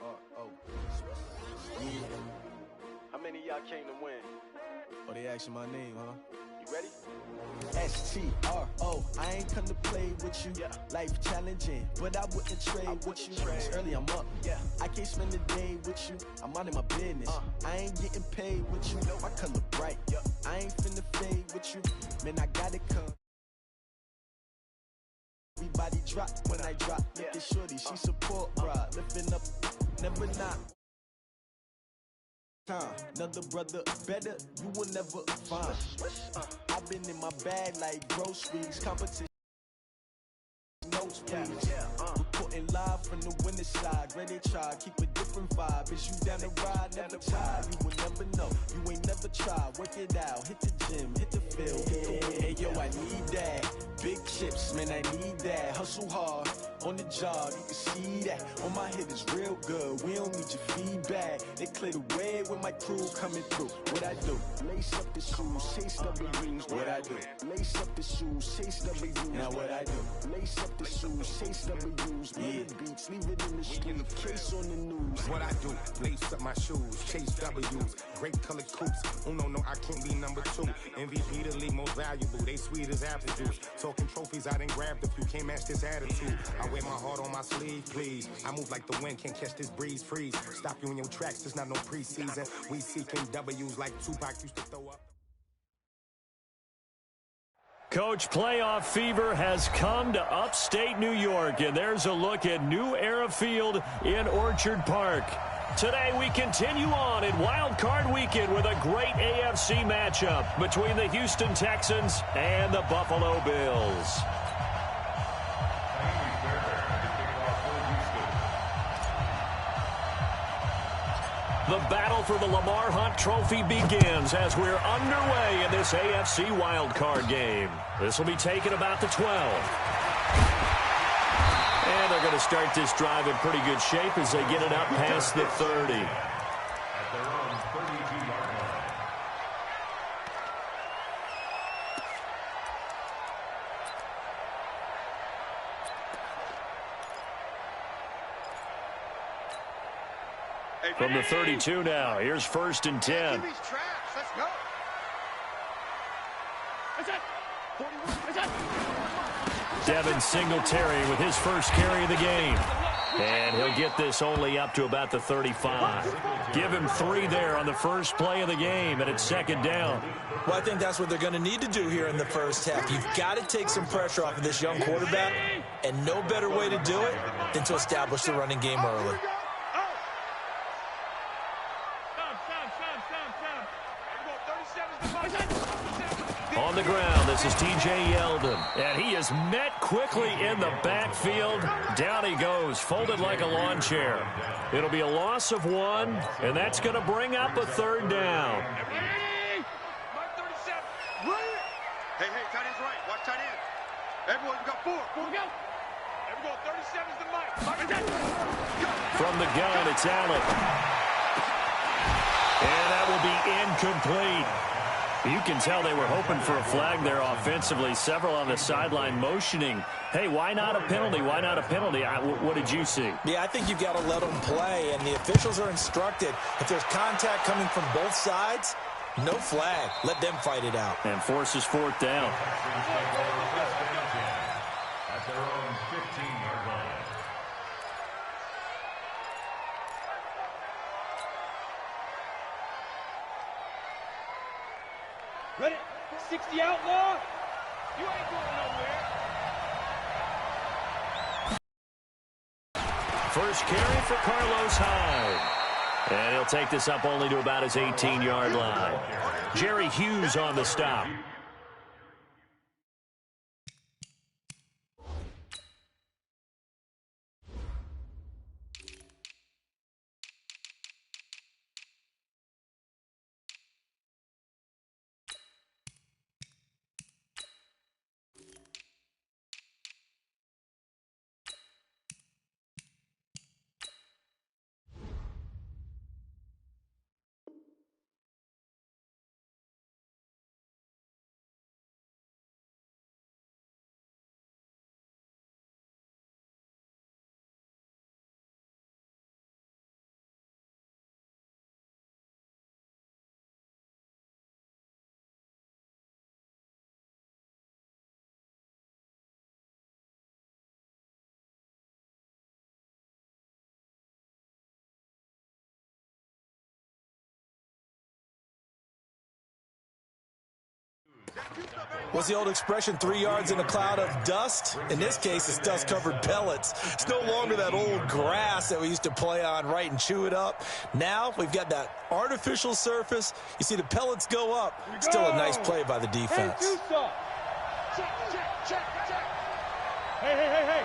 Oh, yeah. How many of y'all came to win? Oh, they asking my name, huh? You ready? STRO, I ain't come to play with you. Life challenging, but I wouldn't trade with you. It's early, I'm up. I can't spend the day with you. I'm minding my business. I ain't getting paid with you. My color bright. I ain't finna fade with you. Man, I gotta come. Everybody drop when I drop. Look at shorty, she support rod. Lifting up, never not. Another brother better, you will never find. I've been in my bag like groceries, competition. Notes, please. Reporting live from the winning side. Ready to try, keep a different vibe. Is you down the ride? Never tired. You will never know. You ain't never tried. Work it out. Hit the gym. Hit the field. Hey yo, I need that. Big chips, man, I need that. Hustle hard on the job. You can see that. On my head is real good. We don't need your feedback. They clear the way with my crew coming through. What I do? Lace up the shoes, chase W's. What I do? Lace up the shoes, chase W's. Now what I do? Lace up the shoes, chase W's. Beats, leave it in the street, case on the news. What I do? Lace up my shoes, chase W's. Great colored coops. Oh no, I can't be number 2. MVP the league most valuable. They sweet as apple juice. Talking trophies, I done grabbed a few. Can't match this attitude. I wear my heart on my sleeve, please. I move like the wind, can't catch this breeze. Freeze. Stop you in your tracks. There's not no preseason. We seeking W's like Tupac used to throw up. Coach, playoff fever has come to upstate New York, and there's a look at New Era Field in Orchard Park. Today we continue on in Wild Card Weekend with a great AFC matchup between the Houston Texans and the Buffalo Bills. The battle for the Lamar Hunt Trophy begins as we're underway in this AFC wildcard game. This will be taken about the 12. And they're going to start this drive in pretty good shape as they get it up past the 30. At their own 32-yard line. From the 32 now, here's 1st and 10. Let's go. Devin Singletary with his first carry of the game. And he'll get this only up to about the 35. Give him 3 there on the first play of the game, and it's 2nd down. Well, I think that's what they're going to need to do here in the first half. You've got to take some pressure off of this young quarterback, and no better way to do it than to establish the running game early. On the ground, this is T.J. Yeldon, and he is met quickly in the backfield. Down he goes, folded like a lawn chair. It'll be a loss of 1, and that's going to bring up a 3rd down. Hey, tight end's right. Watch tight end. Everyone, we got 4. 4 go. Everyone, 37's the mic. From the gun, it's Allen. And that will be incomplete. You can tell they were hoping for a flag there offensively. Several on the sideline motioning, hey, why not a penalty? Why not a penalty? What did you see? Yeah, I think you've got to let them play, and the officials are instructed. If there's contact coming from both sides, no flag. Let them fight it out. And forces 4th down. At their own 15-yard line. Ready? 60 outlaw. You ain't going nowhere. First carry for Carlos Hyde. And he'll take this up only to about his 18-yard line. Jerry Hughes on the stop. What's the old expression, 3 yards in a cloud of dust? In this case, it's dust-covered pellets. It's no longer that old grass that we used to play on, right, and chew it up. Now we've got that artificial surface. You see the pellets go up. Still a nice play by the defense. Hey, check. Hey.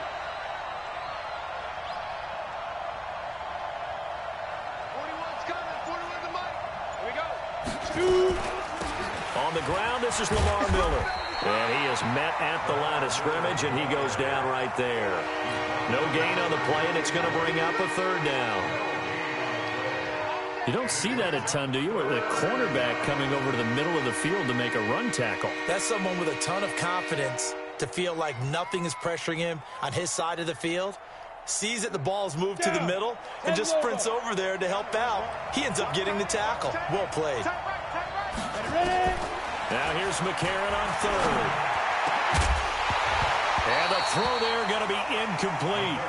41's coming. 41 to Mike. Here we go. On the ground, this is Lamar Miller. And he is met at the line of scrimmage, and he goes down right there. No gain on the play, and it's going to bring up a third down. You don't see that a ton, do you? Or the cornerback coming over to the middle of the field to make a run tackle. That's someone with a ton of confidence to feel like nothing is pressuring him on his side of the field. Sees that the ball is moved to the middle and just sprints over there to help out. He ends up getting the tackle. Well played. Now here's McCarron on third. And the throw there going to be incomplete.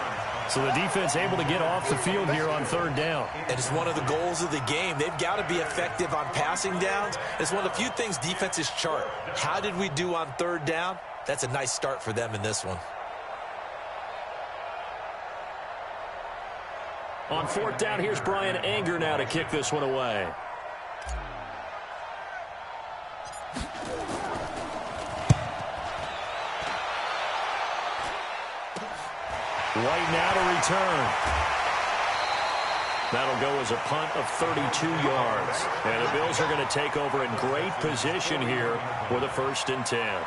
So the defense able to get off the field here on third down. And it's one of the goals of the game. They've got to be effective on passing downs. It's one of the few things defenses chart. How did we do on third down? That's a nice start for them in this one. On fourth down, here's Brian Anger now to kick this one away. White now to return. That'll go as a punt of 32 yards. And the Bills are going to take over in great position here with a 1st and 10.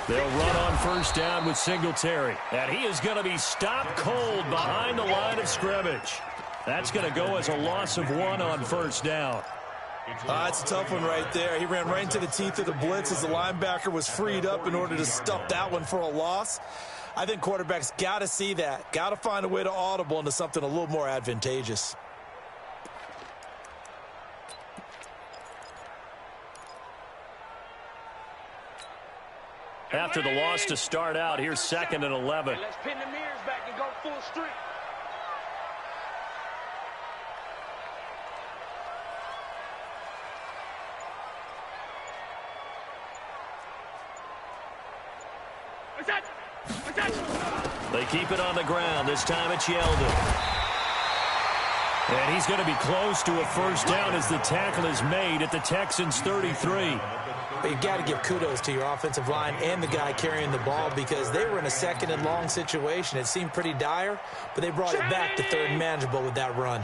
They'll run on first down with Singletary. And he is going to be stopped cold behind the line of scrimmage. That's going to go as a loss of 1 on first down. It's a tough one right there. He ran right into the teeth of the blitz as the linebacker was freed up in order to stuff that one for a loss. I think quarterbacks got to see that. Got to find a way to audible into something a little more advantageous. After the loss to start out, here's 2nd and 11. Let's pin the mirrors back and go full streak. They keep it on the ground. This time it's Yeldon. And he's going to be close to a first down as the tackle is made at the Texans' 33. But you've got to give kudos to your offensive line and the guy carrying the ball because they were in a 2nd and long situation. It seemed pretty dire, but they brought it back to 3rd and manageable with that run.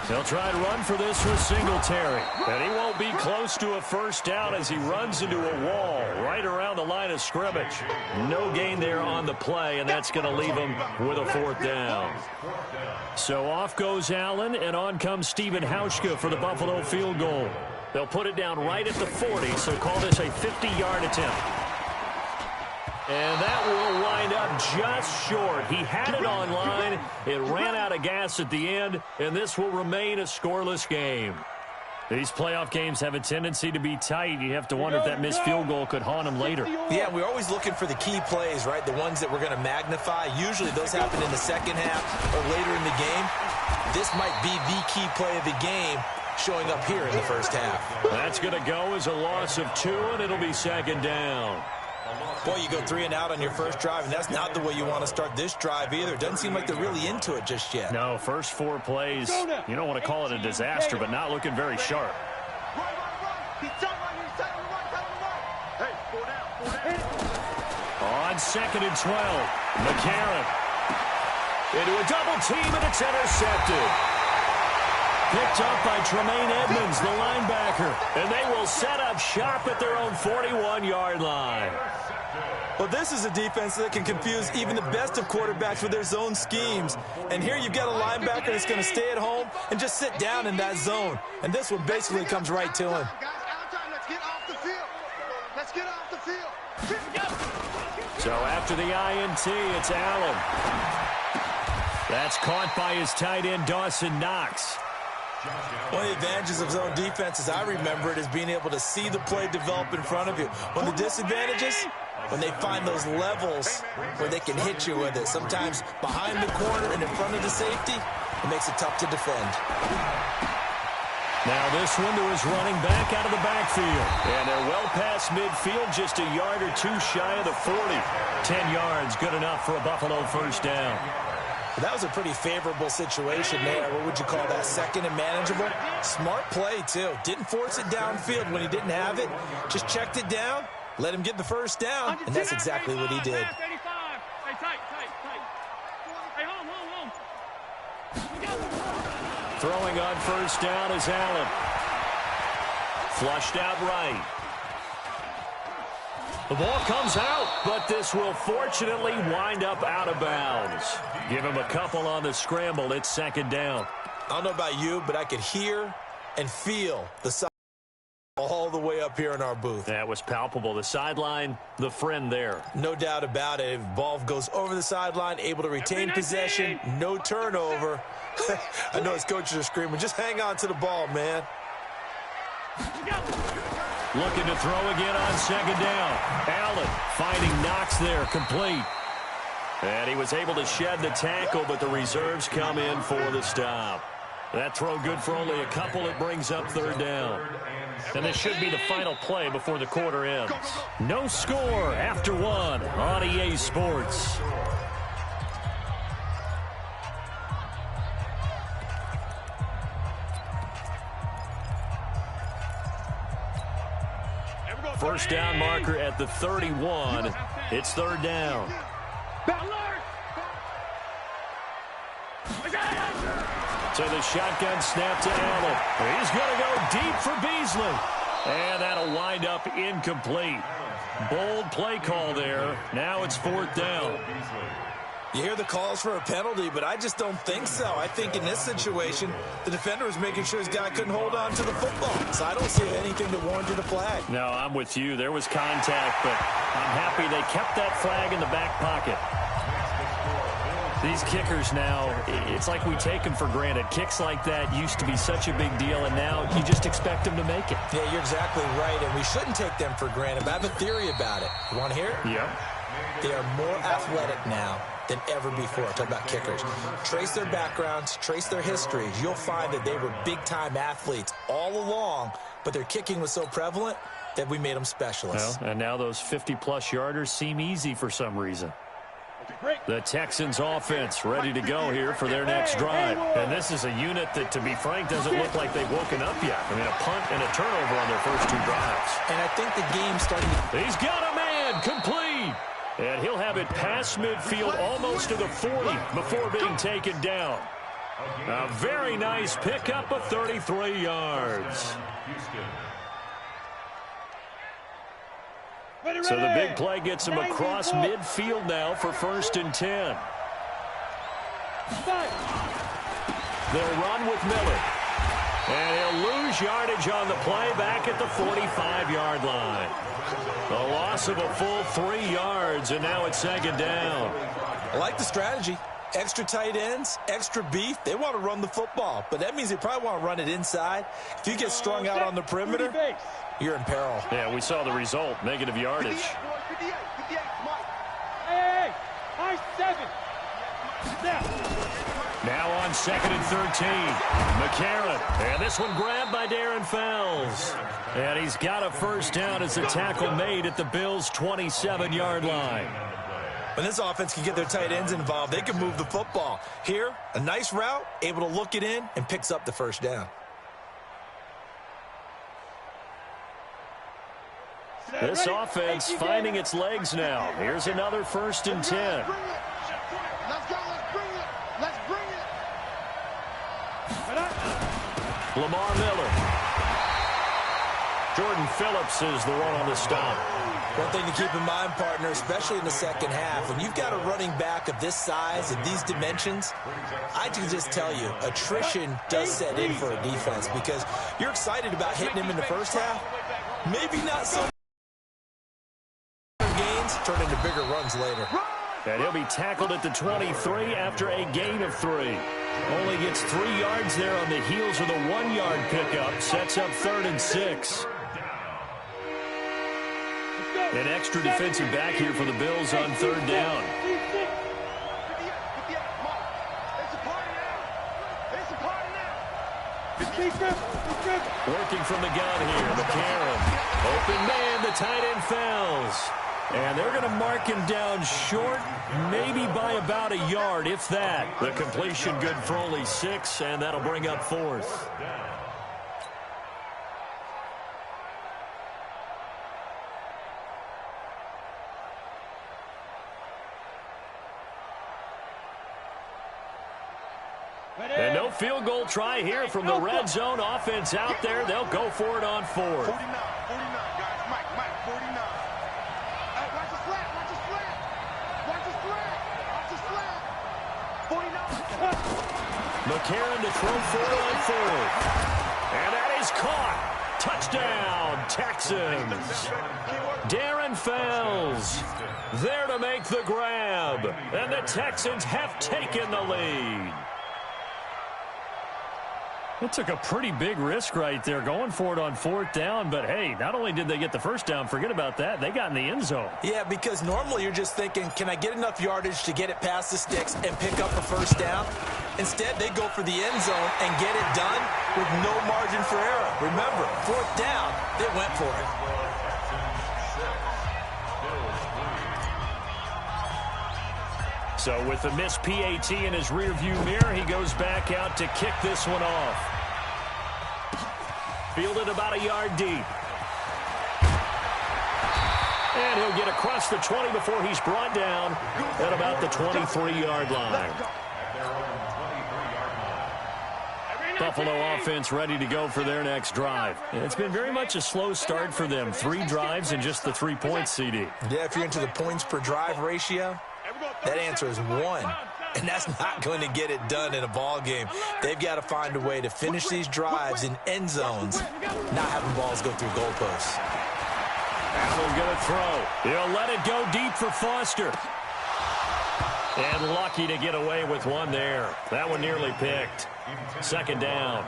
They'll try to run for this with Singletary. And he won't be close to a first down as he runs into a wall right around the line of scrimmage. No gain there on the play, and that's going to leave him with a 4th down. So off goes Allen, and on comes Stephen Hauschka for the Buffalo field goal. They'll put it down right at the 40, so call this a 50-yard attempt. And that will wind up just short. He had it on line. It ran out of gas at the end, and this will remain a scoreless game. These playoff games have a tendency to be tight. You have to wonder if that missed field goal could haunt him later. Yeah, we're always looking for the key plays, right? The ones that we're going to magnify. Usually those happen in the second half or later in the game. This might be the key play of the game showing up here in the first half. That's going to go as a loss of 2, and it'll be 2nd down. Boy, you go 3 and out on your first drive, and that's not the way you want to start this drive either. It doesn't seem like they're really into it just yet. No, first 4 plays, you don't want to call it a disaster, but not looking very sharp. On 2nd and 12, McCarron into a double team, and it's intercepted. Picked up by Tremaine Edmonds, the linebacker, and they will set up shop at their own 41-yard line. Well, this is a defense that can confuse even the best of quarterbacks with their zone schemes. And here you've got a linebacker that's going to stay at home and just sit down in that zone. And this one basically comes right to him. Let's get off the field. Let's get off the field. So after the INT, it's Allen. That's caught by his tight end, Dawson Knox. One of the advantages of zone defense, as I remember it, is being able to see the play develop in front of you. One of the disadvantages, when they find those levels where they can hit you with it. Sometimes behind the corner and in front of the safety, it makes it tough to defend. Now this one to his running back out of the backfield. And they're well past midfield, just a yard or two shy of the 40. 10 yards, good enough for a Buffalo first down. That was a pretty favorable situation there. What would you call that? Second and manageable? Smart play, too. Didn't force it downfield when he didn't have it. Just checked it down, let him get the first down, and that's exactly what he did. Throwing on first down is Allen. Flushed out right. The ball comes out, but this will fortunately wind up out of bounds. Give him a couple on the scramble. It's second down. I don't know about you, but I could hear and feel the side all the way up here in our booth. That was palpable. The sideline, the friend there. No doubt about it. If ball goes over the sideline, able to retain possession, no turnover. I know his coaches are screaming, just hang on to the ball, man. Looking to throw again on second down. Allen finding Knox there, complete. And he was able to shed the tackle, but the reserves come in for the stop. That throw good for only a couple. It brings up third down. And this should be the final play before the quarter ends. No score after one on EA Sports. First down marker at the 31. It's third down. So the shotgun snap to Allen. He's going to go deep for Beasley. And that'll wind up incomplete. Bold play call there. Now it's fourth down. You hear the calls for a penalty, but I just don't think so. I think in this situation, the defender was making sure his guy couldn't hold on to the football. So I don't see anything that warranted a flag. No, I'm with you. There was contact, but I'm happy they kept that flag in the back pocket. These kickers now, it's like we take them for granted. Kicks like that used to be such a big deal, and now you just expect them to make it. Yeah, you're exactly right, and we shouldn't take them for granted. But I have a theory about it. You want to hear it? Yeah. They are more athletic now than ever before. Talk about kickers. Trace their backgrounds, trace their histories. You'll find that they were big-time athletes all along, but their kicking was so prevalent that we made them specialists. Well, and now those 50-plus yarders seem easy for some reason. The Texans offense ready to go here for their next drive. And this is a unit that, to be frank, doesn't look like they've woken up yet. I mean, a punt and a turnover on their first two drives. And I think the game's starting to... He's got a man, complete. And he'll have it past midfield almost to the 40 before being taken down. A very nice pickup of 33 yards. So the big play gets him across midfield now for first and 10. They'll run with Miller. And he'll lose yardage on the play back at the 45-yard line. The loss of a full 3 yards, and now it's second down. I like the strategy. Extra tight ends, extra beef. They want to run the football, but that means they probably want to run it inside. If you get strung out on the perimeter, you're in peril. Yeah, we saw the result, negative yardage. Hey, high 7. Now on second and 13. McCarron. And this one grabbed by Darren Fells. And he's got a first down as the tackle made at the Bills' 27-yard line. When this offense can get their tight ends involved, they can move the football. Here, a nice route, able to look it in, and picks up the first down. This offense finding its legs now. Here's another first and 10. Let's go, let's bring it. Let's bring it. Lamar Miller. Jordan Phillips is the one on the stop. One thing to keep in mind, partner, especially in the second half, when you've got a running back of this size and these dimensions, I can just tell you, attrition does set in for a defense because you're excited about hitting him in the first half. Maybe not so gains, turn into bigger runs later. And he'll be tackled at the 23 after a gain of 3. Only gets 3 yards there on the heels of the 1-yard pickup. Sets up 3rd and 6. An extra defensive back here for the Bills on 3rd down. Working from the gun here, McCarron. Open man, the tight end falls. And they're going to mark him down short, maybe by about a yard, if that. The completion good for only 6, and that'll bring up 4th. And no field goal try here from the red zone. Offense out there. They'll go for it on 4th. 49, guys. Mike, 49. Watch the flat. Watch the flat. 49. McCarron to throw for it on 4th. And that is caught. Touchdown, Texans. Darren Fells there to make the grab. And the Texans have taken the lead. It took a pretty big risk right there going for it on 4th down. But, hey, not only did they get the first down, forget about that, they got in the end zone. Yeah, because normally you're just thinking, can I get enough yardage to get it past the sticks and pick up a first down? Instead, they go for the end zone and get it done with no margin for error. Remember, 4th down, they went for it. So with the missed PAT in his rearview mirror, he goes back out to kick this one off. Fielded about a yard deep. And he'll get across the 20 before he's brought down at about the 23-yard line. Buffalo offense ready to go for their next drive. And it's been very much a slow start for them. 3 drives and just the 3 points, CD. Yeah, if you're into the points per drive ratio, that answer is 1. And that's not going to get it done in a ball game. They've got to find a way to finish these drives in end zones, not having balls go through goalposts. Allen going to throw. He'll let it go deep for Foster. And lucky to get away with one there. That one nearly picked. 2nd down.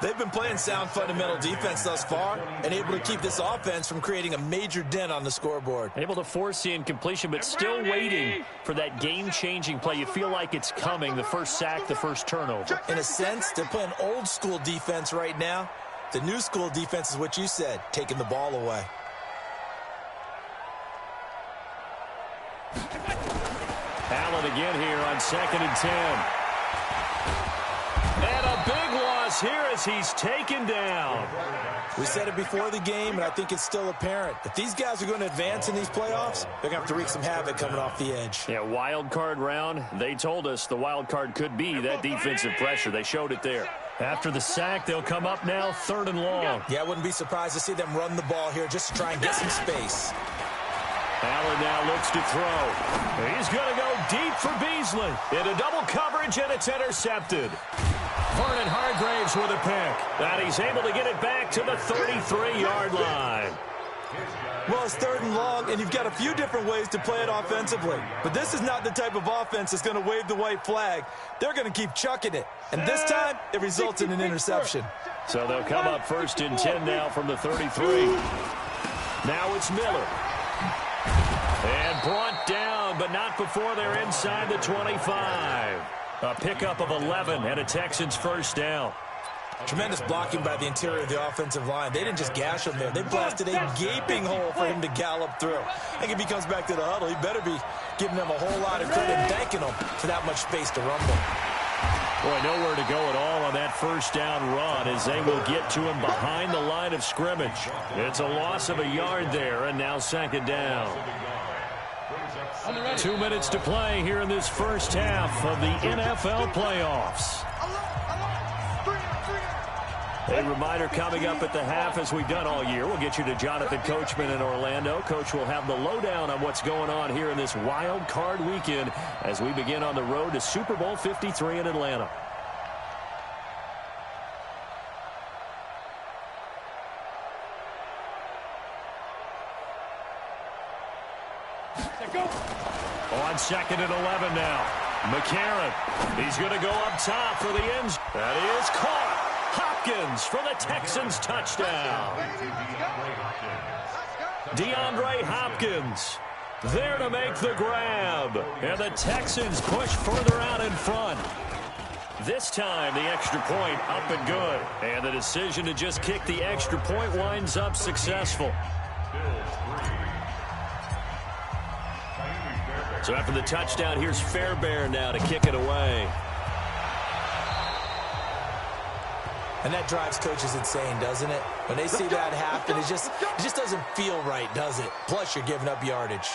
They've been playing sound fundamental defense thus far and able to keep this offense from creating a major dent on the scoreboard. Able to force the incompletion, but still waiting for that game-changing play. You feel like it's coming, the first sack, the first turnover. In a sense, they're playing old-school defense right now. The new school defense is what you said, taking the ball away. Allen again here on 2nd and 10. And a big loss here as he's taken down. We said it before the game, and I think it's still apparent. If these guys are going to advance in these playoffs, they're going to have to wreak some havoc coming off the edge. Yeah, wild card round. They told us the wild card could be that defensive pressure. They showed it there. After the sack, they'll come up now 3rd and long. Yeah, I wouldn't be surprised to see them run the ball here just to try and get some space. Allen now looks to throw. He's going to go deep for Beasley. Into double coverage, and it's intercepted. Vernon Hargraves with a pick. And he's able to get it back to the 33-yard line. Well, it's 3rd and long, and you've got a few different ways to play it offensively. But this is not the type of offense that's going to wave the white flag. They're going to keep chucking it. And this time, it results in an interception. So they'll come up 1st and 10 now from the 33. Now it's Miller. And brought down, but not before they're inside the 25. A pickup of 11 and a Texans first down. Tremendous blocking by the interior of the offensive line. They didn't just gash him there. They blasted a gaping hole for him to gallop through. I think if he comes back to the huddle, he better be giving them a whole lot of credit and thanking them for that much space to rumble. Boy, nowhere to go at all on that first down run as they will get to him behind the line of scrimmage. It's a loss of a yard there, and now 2nd down. 2 minutes to play here in this first half of the NFL playoffs. A reminder coming up at the half, as we've done all year. We'll get you to Jonathan Coachman in Orlando. Coach will have the lowdown on what's going on here in this wild card weekend as we begin on the road to Super Bowl 53 in Atlanta. On 2nd and 11 now. McCarron. He's going to go up top for the end. That is caught. Hopkins for the Texans touchdown. DeAndre Hopkins there to make the grab. And the Texans push further out in front. This time the extra point up and good. And the decision to just kick the extra point winds up successful. So after the touchdown, here's Fairbairn now to kick it away. And that drives coaches insane, doesn't it? When they see that happen, it just doesn't feel right, does it? Plus, you're giving up yardage.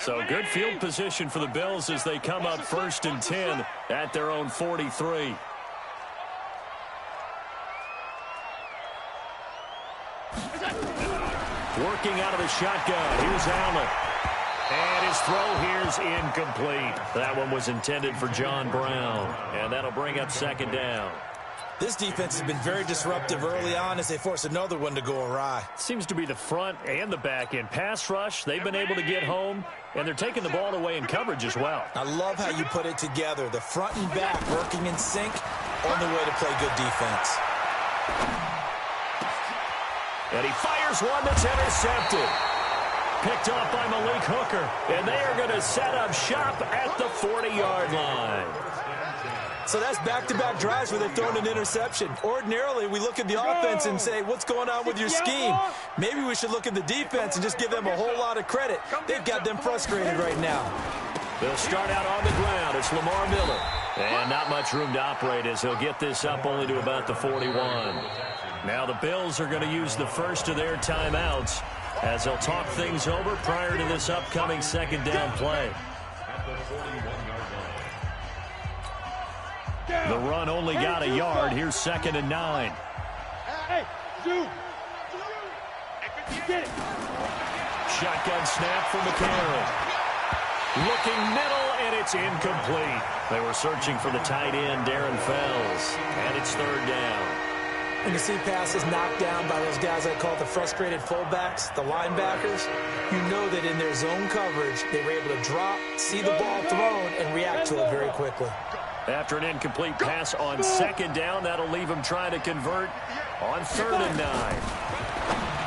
So good field position for the Bills as they come up 1st and 10 at their own 43. Working out of the shotgun. Here's Allen. And his throw here's incomplete. That one was intended for John Brown. And that'll bring up 2nd down. This defense has been very disruptive early on as they force another one to go awry. Seems to be the front and the back end. Pass rush, they've been able to get home, and they're taking the ball away in coverage as well. I love how you put it together. The front and back working in sync, only way to play good defense. And he fires one that's intercepted. Picked off by Malik Hooker, and they are going to set up shop at the 40-yard line. So that's back-to-back drives where they've thrown an interception. Ordinarily, we look at the offense and say, what's going on with your scheme? Maybe we should look at the defense and just give them a whole lot of credit. They've got them frustrated right now. They'll start out on the ground. It's Lamar Miller. And not much room to operate as he'll get this up only to about the 41. Now the Bills are going to use the first of their timeouts as they'll talk things over prior to this upcoming 2nd down play. The run only got a yard. Here's 2nd and 9. Hey, Zoo. Get it. Shotgun snap for McCarron. Looking middle, and it's incomplete. They were searching for the tight end, Darren Fells, and it's 3rd down. When you see passes knocked down by those guys I call the frustrated fullbacks, the linebackers, you know that in their zone coverage, they were able to drop, see the ball thrown, and react to it very quickly. After an incomplete pass on 2nd down, that'll leave him trying to convert on 3rd and 9.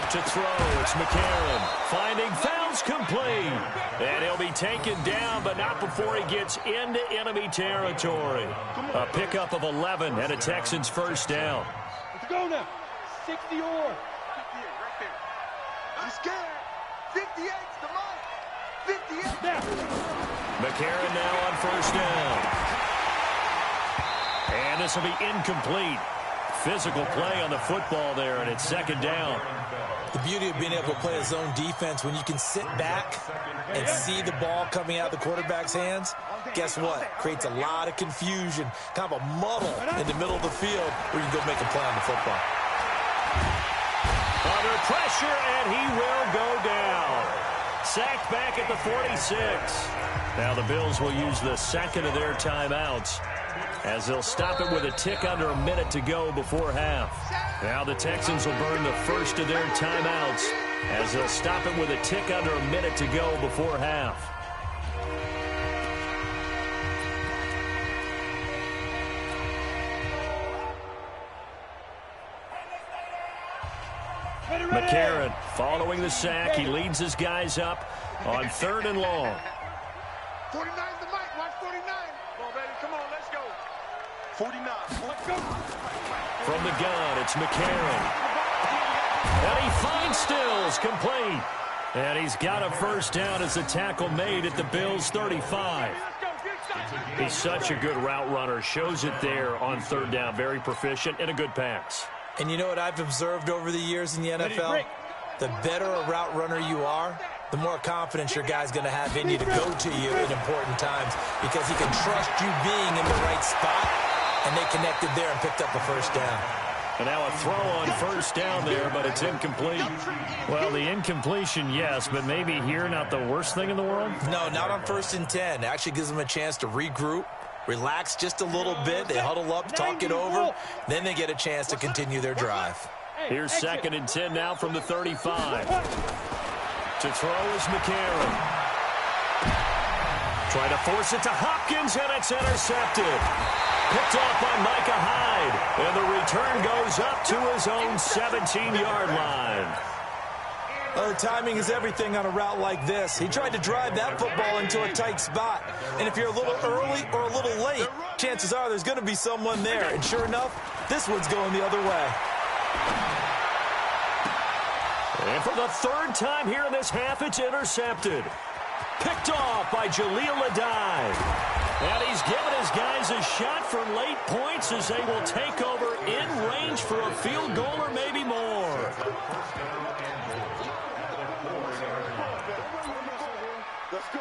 To throw, it's McCarron. Finding Fells complete. And he'll be taken down, but not before he gets into enemy territory. A pickup of 11 and a Texans 1st down. Let's go now. 60 or. 58 right there. I'm scared. 58's the mark. 58. Now. McCarron now on 1st down. And this will be incomplete. Physical play on the football there, and it's 2nd down. The beauty of being able to play a zone defense when you can sit back and see the ball coming out of the quarterback's hands, guess what? Creates a lot of confusion, kind of a muddle in the middle of the field where you can go make a play on the football. Under pressure, and he will go down. Sacked back at the 46. Now the Bills will use the 2nd of their timeouts as they'll stop it with a tick under a minute to go before half. Now the Texans will burn the 1st of their timeouts as they'll stop it with a tick under a minute to go before half. McCarron following the sack. He leads his guys up on 3rd and long. 49's the mic. Watch 49. Come on, baby. Come on. Let's go. 49. Let's go. From the gun, it's McCarron. And he finds Stills, complete. And he's got a 1st down as the tackle made at the Bills' 35. He's such a good route runner. Shows it there on 3rd down. Very proficient and a good pass. And you know what I've observed over the years in the NFL? The better a route runner you are, the more confidence your guy's going to have in you to go to you in important times because he can trust you being in the right spot, and they connected there and picked up a 1st down. And now a throw on 1st down there, but it's incomplete. Well, the incompletion, yes, but maybe here not the worst thing in the world? No, not on 1st and 10. It actually gives them a chance to regroup, relax just a little bit. They huddle up, talk it over. Then they get a chance to continue their drive. Here's 2nd and 10 now from the 35. To throw is McCarron. Trying to force it to Hopkins, and it's intercepted. Picked off by Micah Hyde. And the return goes up to his own 17-yard line. Oh, timing is everything on a route like this. He tried to drive that football into a tight spot. And if you're a little early or a little late, chances are there's going to be someone there. And sure enough, this one's going the other way. And for the 3rd time here in this half, it's intercepted. Picked off by Jaleel Adai. And he's given his guys a shot for late points as they will take over in range for a field goal or maybe more. Let's go.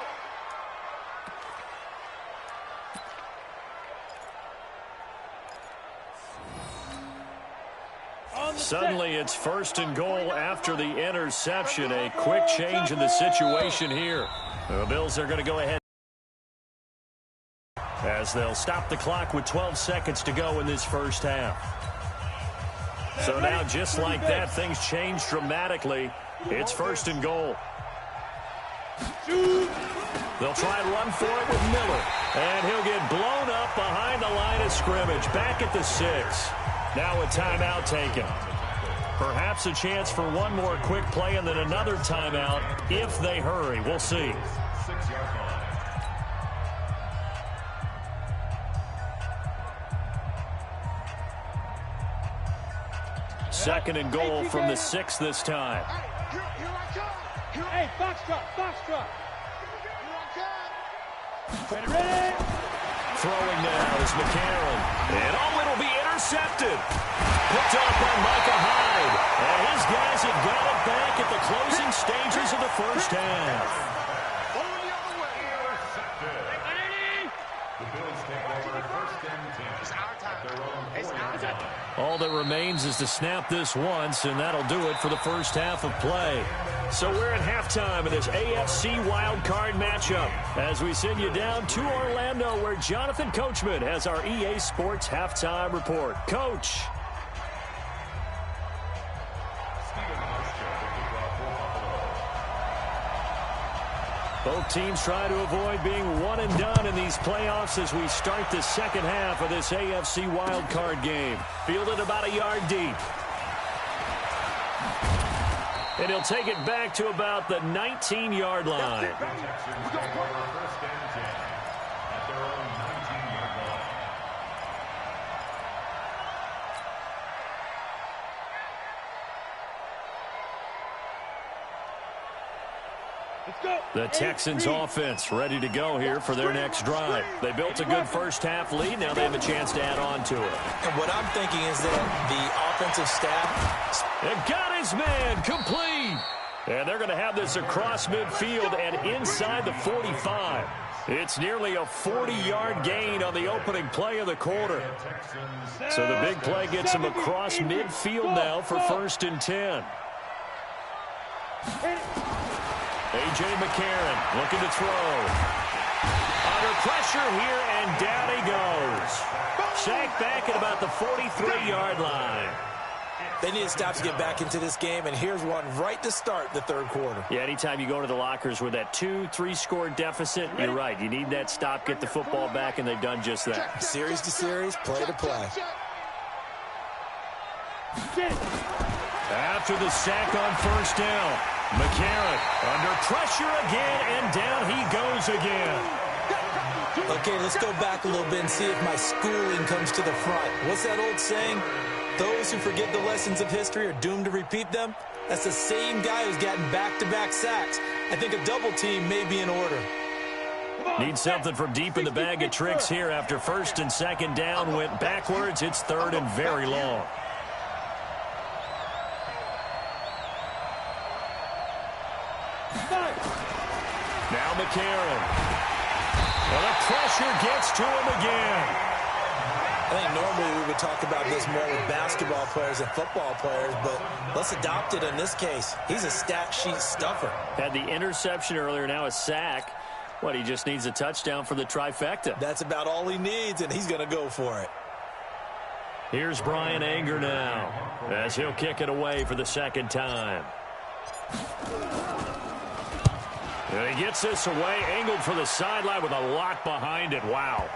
Suddenly it's 1st and goal after the interception. A quick change in the situation here. The Bills are going to go ahead as they'll stop the clock with 12 seconds to go in this first half. So now just like that, things change dramatically. It's 1st and goal. They'll try and run for it with Miller. And he'll get blown up behind the line of scrimmage. Back at the 6. Now a timeout taken. Perhaps a chance for one more quick play and then another timeout if they hurry. We'll see. 6-yard line. Second and goal from the 6 this time. Hey, foxtrot. Ready. Throwing now is McCarron. And it'll be intercepted. Picked off by Micah Hyde. And his guys have got it back at the closing stages of the first half. The Bills take over 1st and 10. It's our time. All that remains is to snap this once, and that'll do it for the first half of play. So we're at halftime of this AFC wildcard matchup as we send you down to Orlando where Jonathan Coachman has our EA Sports halftime report. Coach. Both teams try to avoid being one and done in these playoffs as we start the second half of this AFC wildcard game. Fielded about a yard deep. And he'll take it back to about the 19-yard line. The Texans offense ready to go here for their next drive. They built a good first half lead. Now they have a chance to add on to it. And what I'm thinking is that the offensive staff... They've got his man complete. And they're going to have this across midfield and inside the 45. It's nearly a 40-yard gain on the opening play of the quarter. So the big play gets him across midfield now for 1st and 10. A.J. McCarron looking to throw. Under pressure here, and down he goes. Sacked back at about the 43-yard line. They need to stop to get back into this game, and here's one right to start the third quarter. Yeah, anytime you go to the lockers with that 2-3 score deficit, you're right. You need that stop, get the football back, and they've done just that. Series to series, play to play. After the sack on 1st down, McCarron under pressure again, and down he goes again. Okay, let's go back a little bit and see if my schooling comes to the front. What's that old saying? Those who forget the lessons of history are doomed to repeat them. That's the same guy who's gotten back-to-back sacks. I think a double team may be in order. Need something from deep in the bag of tricks here after 1st and 2nd down went backwards. It's 3rd and very long. Now McCarron. Well, the pressure gets to him again. I think normally we would talk about this more with basketball players and football players, but let's adopt it in this case. He's a stat sheet stuffer. Had the interception earlier, now a sack. Well, he just needs a touchdown for the trifecta. That's about all he needs, and he's going to go for it. Here's Brian Anger now, as he'll kick it away for the second time. And he gets this away, angled for the sideline with a lot behind it. Wow.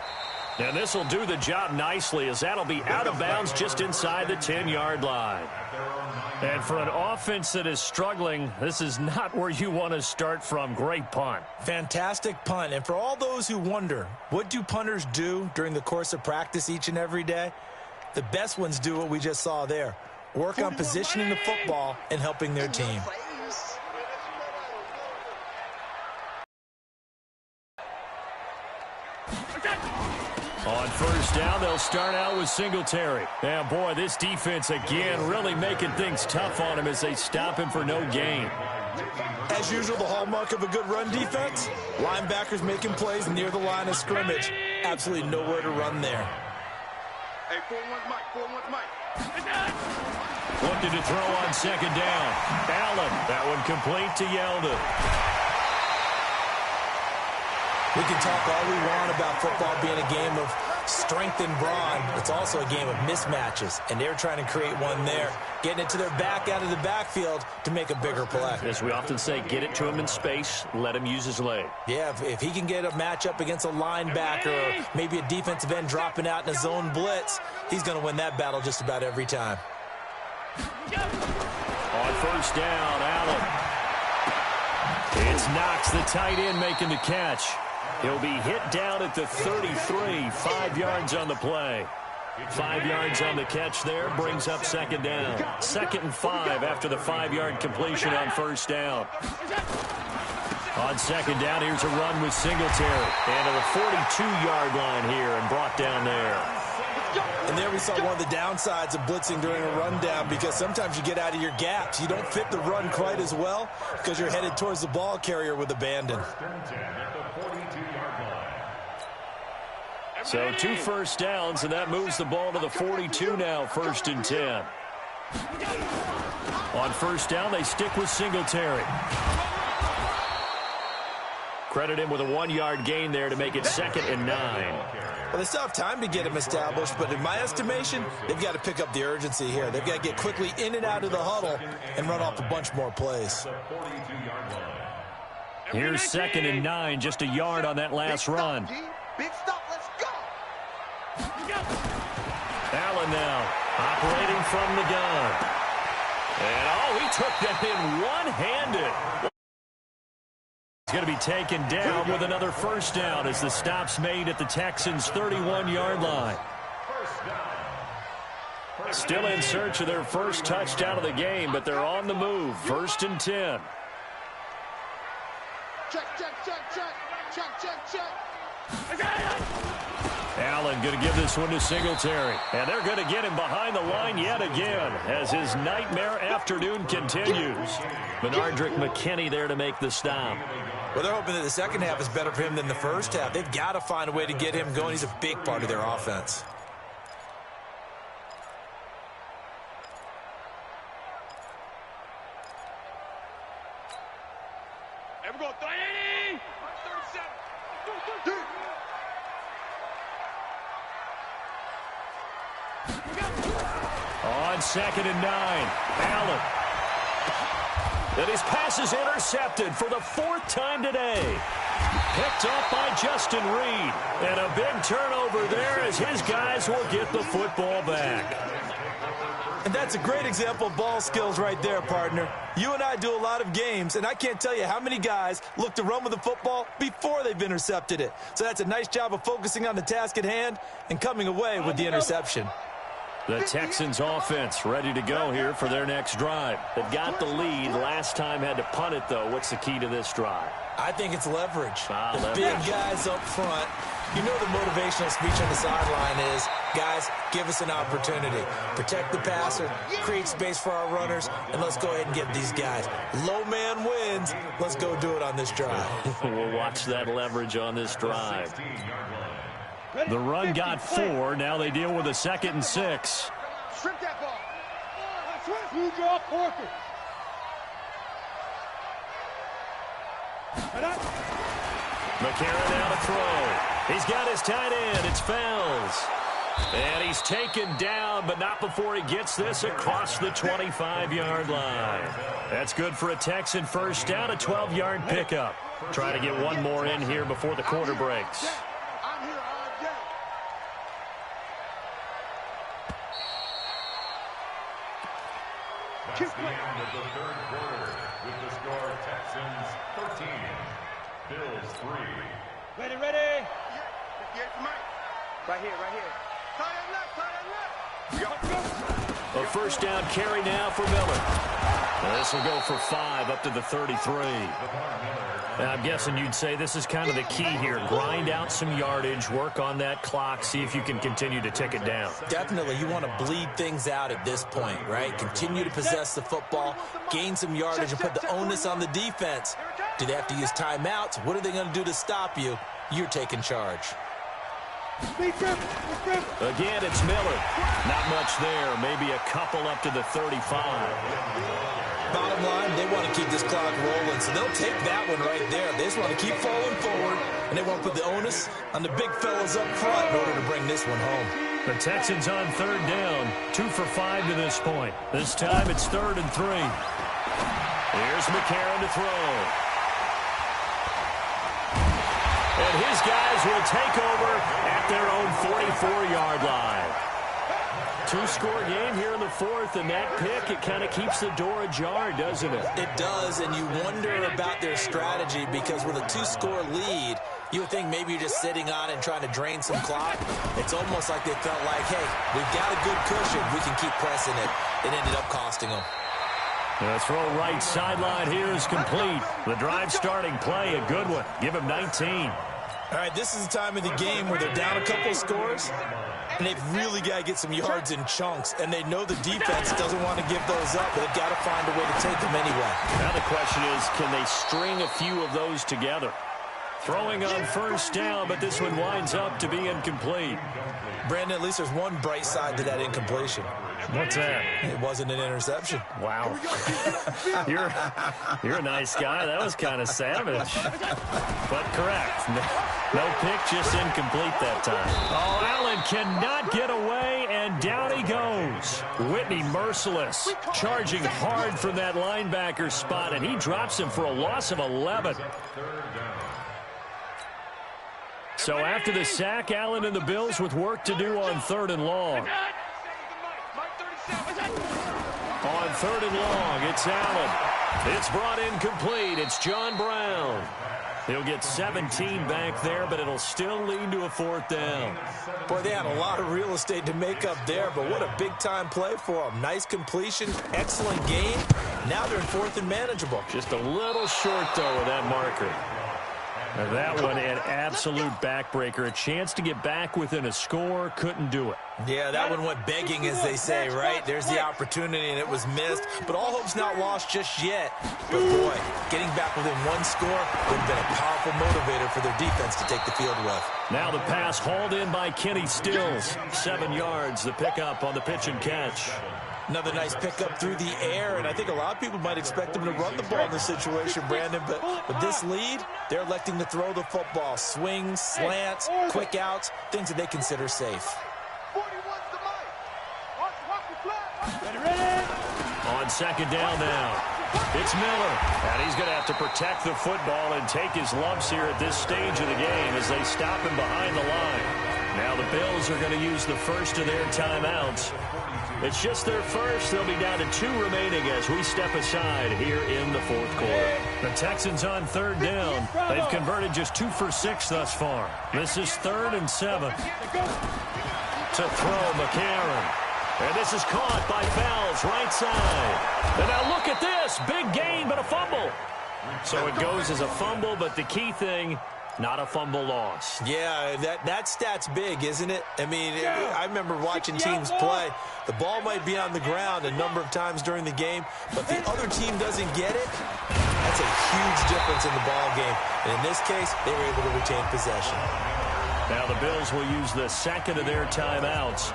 And this will do the job nicely, as that'll be out of bounds just inside the 10-yard line. And for an offense that is struggling, this is not where you want to start from. Great punt. Fantastic punt. And for all those who wonder, what do punters do during the course of practice each and every day? The best ones do what we just saw there. Work on positioning the football and helping their team. On first down, they'll start out with Singletary. And, boy, this defense, again, really making things tough on him as they stop him for no gain. As usual, the hallmark of a good run defense, linebackers making plays near the line of scrimmage. Absolutely nowhere to run there. Hey, 4-1 Mike, 4-1 Mike. Looking to throw on second down. Allen, that one complete to Yeldon. We can talk all we want about football being a game of strength and brawn. It's also a game of mismatches, and they're trying to create one there, getting it to their back out of the backfield to make a bigger play. As we often say, get it to him in space, let him use his leg. Yeah, if he can get a matchup against a linebacker or maybe a defensive end dropping out in a zone blitz, he's going to win that battle just about every time. On first down, Allen. It's Knox, the tight end, making the catch. He'll be hit down at the 33, 5 yards on the play. 5 yards on the catch there, brings up second down. 2nd and 5 after the 5-yard completion on first down. On second down, here's a run with Singletary. And to the 42-yard line here and brought down there. And there we saw one of the downsides of blitzing during a rundown, because sometimes you get out of your gaps. You don't fit the run quite as well because you're headed towards the ball carrier with abandon. So 2 first downs, and that moves the ball to the 42 now, 1st and 10. On first down, they stick with Singletary. Credit him with a 1-yard gain there to make it 2nd and 9. Well, they still have time to get him established, but in my estimation, they've got to pick up the urgency here. They've got to get quickly in and out of the huddle and run off a bunch more plays. Here's 2nd and 9, just a yard on that last run. Big stop, let's go. Allen now operating from the gun. And, he took that in one-handed. He's going to be taken down with another first down as the stop's made at the Texans' 31-yard line. Still in search of their first touchdown of the game, but they're on the move. 1st and 10. Check, check, check, check, check, check, check. Allen going to give this one to Singletary. And they're going to get him behind the line yet again as his nightmare afternoon continues. Benardrick McKinney there to make the stop. Well, they're hoping that the second half is better for him than the first half. They've got to find a way to get him going. He's a big part of their offense. And we're going 380. 37. On 2nd and 9, Allen. And his pass is intercepted for the 4th time today. Picked up by Justin Reed. And a big turnover there as his guys will get the football back. And that's a great example of ball skills right there, partner. You and I do a lot of games, and I can't tell you how many guys look to run with the football before they've intercepted it. So that's a nice job of focusing on the task at hand and coming away with the interception. The Texans offense ready to go here for their next drive. They've got the lead. Last time had to punt it, though. What's the key to this drive? I think it's leverage. Leverage. Big guys up front. You know the motivational speech on the sideline is, guys, give us an opportunity. Protect the passer, create space for our runners, and let's go ahead and get these guys. Low man wins. Let's go do it on this drive. We'll watch that leverage on this drive. The run got 4. Now they deal with a 2nd and 6. Strip that ball. You draw Corker. McCarron now to throw. He's got his tight end. It's Fells. And he's taken down, but not before he gets this across the 25-yard line. That's good for a Texan first down, a 12-yard pickup. Try to get one more in here before the quarter breaks. That's the end of the third quarter with the score Texans 13, Bills 3. Ready. Right here. A first down carry now for Miller. This will go for 5 up to the 33. And I'm guessing you'd say this is kind of the key here. Grind out some yardage, work on that clock, see if you can continue to tick it down. Definitely, you want to bleed things out at this point, right? Continue to possess the football, gain some yardage, and put the onus on the defense. Do they have to use timeouts? What are they going to do to stop you? You're taking charge. Again, it's Miller. Not much there. Maybe a couple up to the 35. Bottom line, they want to keep this clock rolling, so they'll take that one right there. They just want to keep falling forward, and they want to put the onus on the big fellas up front in order to bring this one home. The Texans on third down, 2 for 5 to this point. This time it's 3rd and 3. Here's McCarron to throw. And his guys will take over at their own 44-yard line. 2-score game here in the 4th, and that pick, it kind of keeps the door ajar, doesn't it? It does, and you wonder about their strategy because with a 2-score lead, you would think maybe you're just sitting on it and trying to drain some clock. It's almost like they felt like, hey, we've got a good cushion. We can keep pressing it. It ended up costing them. The throw right sideline here is complete. The drive starting play, a good one. Give him 19. All right, this is the time of the game where they're down a couple of scores, and they've really got to get some yards in chunks, and they know the defense doesn't want to give those up, but they've got to find a way to take them anyway. Now the question is, can they string a few of those together? Throwing on first down, but this one winds up to be incomplete. Brandon, at least there's one bright side to that incompletion. What's that? It wasn't an interception. Wow. You're a nice guy. That was kind of savage. But correct. No pick, just incomplete that time. Oh, Allen cannot get away, and down he goes. Whitney merciless, charging hard from that linebacker spot, and he drops him for a loss of 11. So after the sack, Allen and the Bills with work to do on 3rd and long. On 3rd and long, it's Allen. It's brought in complete. It's John Brown. He'll get 17 back there, but it'll still lead to a 4th down. Boy, they had a lot of real estate to make up there, but what a big-time play for them. Nice completion, excellent game. Now they're in 4th and manageable. Just a little short, though, with that marker. And that one, an absolute backbreaker. A chance to get back within a score, couldn't do it. Yeah, that one went begging, as they say, right? There's the opportunity, and it was missed. But all hope's not lost just yet. But, boy, getting back within 1 score would have been a powerful motivator for their defense to take the field with. Now the pass hauled in by Kenny Stills. 7 yards, the pickup on the pitch and catch. Another nice pickup through the air, and I think a lot of people might expect them to run the ball in this situation, Brandon, but with this lead, they're electing to throw the football. Swings, slants, quick outs, things that they consider safe. On 2nd down now, it's Miller, and he's going to have to protect the football and take his lumps here at this stage of the game as they stop him behind the line. Now the Bills are going to use the first of their timeouts. It's just their first. They'll be down to 2 remaining as we step aside here in the 4th quarter. The Texans on 3rd down. They've converted just 2 for 6 thus far. This is 3rd and 7. To throw McCarron. And this is caught by Fells, right side. And now look at this. Big gain, but a fumble. So it goes as a fumble, but the key thing, not a fumble loss. Yeah, that stat's big, isn't it? I mean, I remember watching teams play. The ball might be on the ground a number of times during the game, but the other team doesn't get it. That's a huge difference in the ball game. And in this case, they were able to retain possession. Now the Bills will use the 2nd of their timeouts.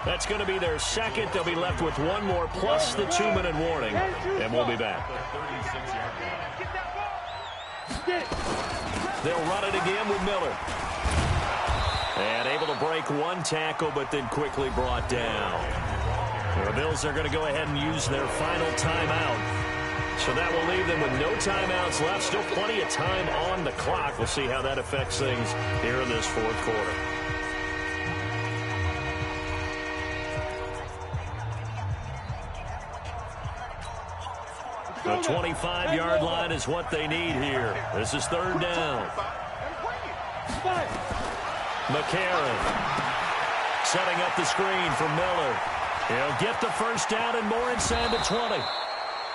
That's going to be their 2nd. They'll be left with 1 more plus the 2-minute warning, and we'll be back. They'll run it again with Miller. And able to break one tackle, but then quickly brought down. The Bills are going to go ahead and use their final timeout. So that will leave them with no timeouts left. Still plenty of time on the clock. We'll see how that affects things here in this fourth quarter. The 25-yard line is what they need here. This is third down. McCarron setting up the screen for Miller. He'll get the first down and more inside the 20.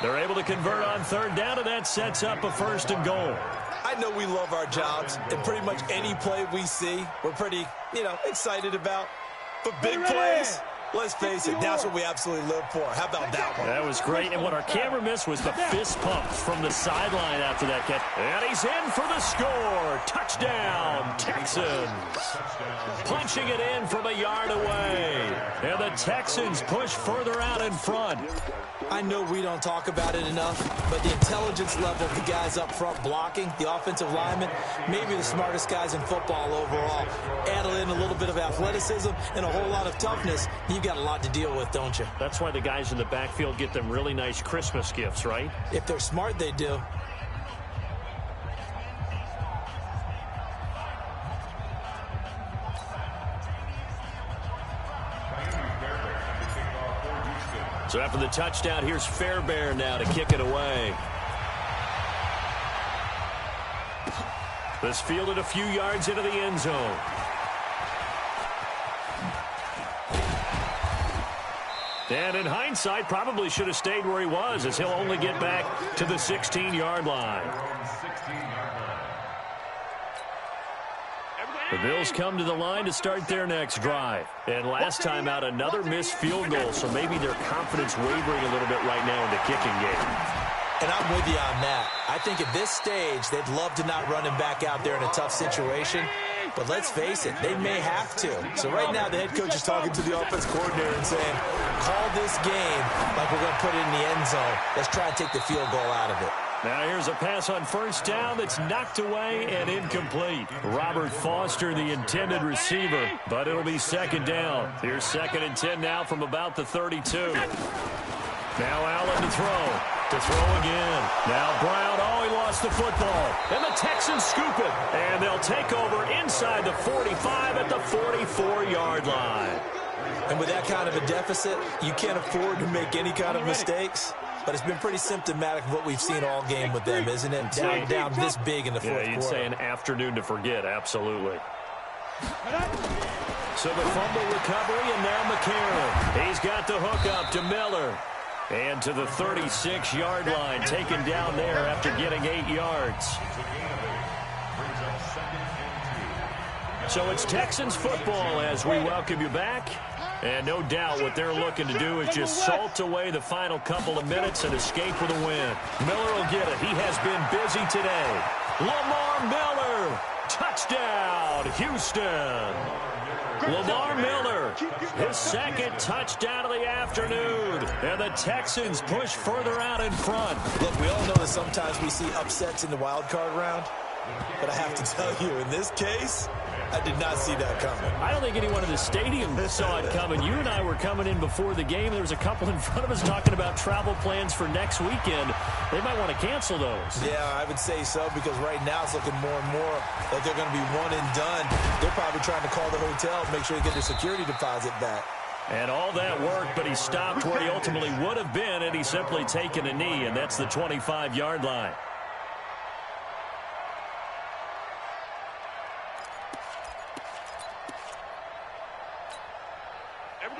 They're able to convert on third down, and that sets up a first and goal. I know we love our jobs, and pretty much any play we see, we're pretty, excited about. But big plays, let's face it, that's what we absolutely live for. How about that one? That was great, and what our camera missed was the fist pumps from the sideline after that catch. And he's in for the score. Touchdown, Texans. Punching it in from a yard away. And the Texans push further out in front. I know we don't talk about it enough, but the intelligence level of the guys up front blocking, the offensive linemen, maybe the smartest guys in football overall. Add in a little bit of athleticism and a whole lot of toughness, you've got a lot to deal with, don't you? That's why the guys in the backfield get them really nice Christmas gifts, right? If they're smart, they do. So after the touchdown, here's Fairbairn now to kick it away. This fielded a few yards into the end zone. And in hindsight, probably should have stayed where he was, as he'll only get back to the 16-yard line. The Bills come to the line to start their next drive. And last time out, another missed field goal, so maybe their confidence wavering a little bit right now in the kicking game. And I'm with you on that. I think at this stage, they'd love to not run him back out there in a tough situation. But let's face it, they may have to. So right now, the head coach is talking to the offense coordinator and saying, call this game like we're going to put it in the end zone. Let's try and take the field goal out of it. Now here's a pass on first down that's knocked away and incomplete. Robert Foster, the intended receiver, but it'll be second down. Here's 2nd and 10 now from about the 32. Now Allen to throw. To throw again. Now Brown, he lost the football. And the Texans scoop it. And they'll take over inside the 45 at the 44-yard line. And with that kind of a deficit, you can't afford to make any kind of mistakes. But it's been pretty symptomatic of what we've seen all game with them, isn't it? Down this big in the fourth quarter. Yeah, you'd say an afternoon to forget, absolutely. So the fumble recovery, and now McCarron. He's got the hook up to Miller. And to the 36-yard line, taken down there after getting 8 yards. So it's Texans football as we welcome you back. And no doubt what they're looking to do is just salt away the final couple of minutes and escape with a win. Miller will get it. He has been busy today. Lamar Miller, touchdown, Houston. Lamar Miller, his second touchdown of the afternoon. And the Texans push further out in front. Look, we all know that sometimes we see upsets in the wild card round. But I have to tell you, in this case, I did not see that coming. I don't think anyone in the stadium saw it coming. You and I were coming in before the game. There was a couple in front of us talking about travel plans for next weekend. They might want to cancel those. Yeah, I would say so, because right now it's looking more and more like they're going to be one and done. They're probably trying to call the hotel to make sure they get their security deposit back. And all that worked, but he stopped where he ultimately would have been, and he's simply taken a knee, and that's the 25-yard line.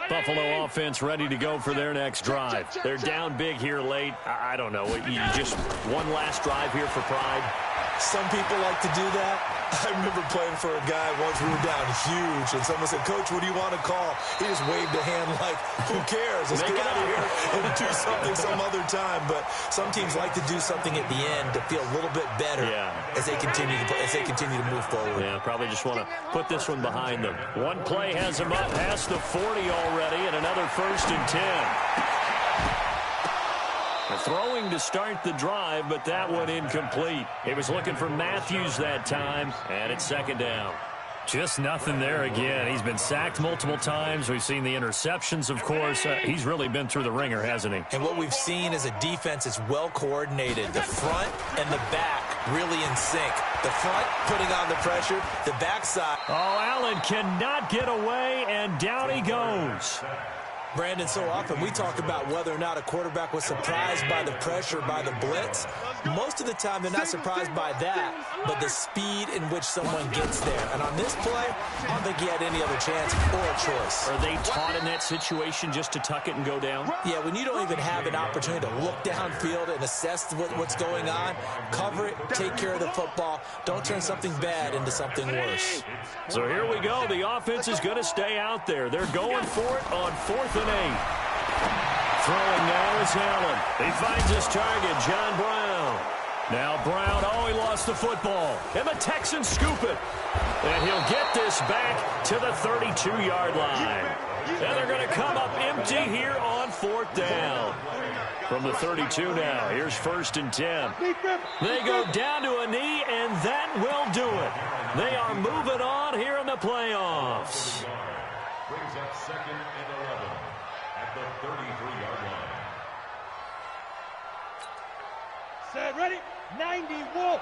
Buffalo offense ready to go for their next drive. They're down big here late. I don't know. You just one last drive here for pride. Some people like to do that. I remember playing for a guy once. We were down huge, and someone said, "Coach, what do you want to call?" He just waved a hand like, "Who cares? Let's get out of here and do something some other time." But some teams like to do something at the end to feel a little bit better as they continue to move forward. Yeah, probably just want to put this one behind them. One play has them up past the 40 already, and another 1st and 10. Throwing to start the drive, but that one incomplete. He was looking for Matthews that time, and it's second down. Just nothing there again. He's been sacked multiple times. We've seen the interceptions, of course. He's really been through the ringer, hasn't he? And what we've seen is a defense that's well coordinated. The front and the back really in sync. The front putting on the pressure, the backside. Oh, Allen cannot get away, and down he goes. Brandon, so often we talk about whether or not a quarterback was surprised by the pressure, by the blitz. Most of the time, they're not surprised by that, but the speed in which someone gets there. And on this play, I don't think he had any other chance or a choice. Are they taught in that situation just to tuck it and go down? Yeah, when you don't even have an opportunity to look downfield and assess what's going on, cover it, take care of the football. Don't turn something bad into something worse. So here we go. The offense is going to stay out there. They're going for it on 4th and 8. Throwing now is Allen. He finds his target, John Brown. Now Brown, he lost the football. And the Texans scoop it. And he'll get this back to the 32-yard line. And they're going to come up empty here on 4th down. From the 32 now, here's 1st and 10. They go down to a knee, and that will do it. They are moving on here in the playoffs. Brings up 2nd and 11 at the 33-yard line. Set, ready, 90, Wolf.